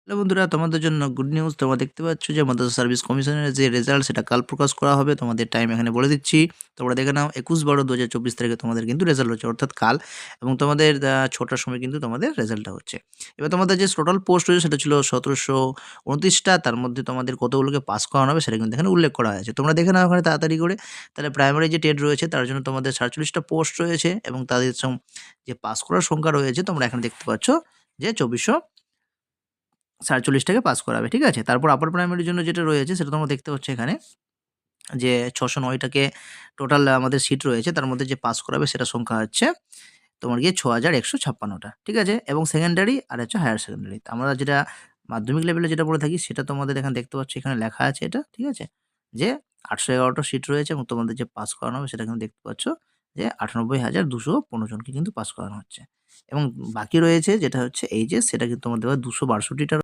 Hello বন্ধুরা, তোমাদের জন্য গুড নিউজ। তোমরা দেখতে পাচ্ছ যে মাদ্রাসা সার্ভিস কমিশনের যে রেজাল্ট সেটা কাল প্রকাশ করা হবে। তোমাদের টাইম এখানে বলে দিচ্ছি। তোমরা দেখে নাও ২১/১২/২০২৪ তারিখে তোমাদের কিন্তু রেজাল্ট হচ্ছে, অর্থাৎ কাল। এবং তোমাদের ৬টার সময় কিন্তু তোমাদের রেজাল্টটা হচ্ছে। এবার তোমাদের যে টোটাল পোস্ট রয়েছে সেটা ছিল ১৭২৯টা। তার মধ্যে তোমাদের কতগুলোকে পাস করানো হবে সেটা কিন্তু এখানে উল্লেখ করা হয়েছে। তোমরা দেখে নাও এখানে তাড়াতাড়ি করে। তাহলে প্রাইমারি যে টেট রয়েছে তার জন্য তোমাদের ৪৭টা পোস্ট রয়েছে এবং তাদের যে পাস করার সংখ্যা রয়েছে তোমরা এখানে দেখতে পাচ্ছ যে ২৪৪৭ টাকে পাস করাবে। ঠিক আছে? তারপর আপার প্রাইমারির জন্য যেটা রয়েছে সেটা তোমরা দেখতে পাচ্ছ এখানে যে ৬০৯ টাকে টোটাল আমাদের সিট রয়েছে। তার মধ্যে যে পাস করাবে সেটার সংখ্যা হচ্ছে তোমার গিয়ে ৬,১৫৬ টা। ঠিক আছে? এবং সেকেন্ডারি আর হচ্ছে হায়ার সেকেন্ডারি। আমরা যেটা মাধ্যমিক লেভেলে যেটা বলে থাকি সেটা তোমাদের এখানে দেখতে পাচ্ছ, এখানে লেখা আছে এটা। ঠিক আছে? যে ৮১১ টা সিট রয়েছে এবং তোমাদের যে পাস করানো হবে সেটা কিন্তু দেখতে পাচ্ছ যে ৯৮,২১৫ জনকে কিন্তু পাস করানো হচ্ছে। এবং বাকি রয়েছে যেটা হচ্ছে এইচএস, সেটা কিন্তু তোমাদের ২৬২ টা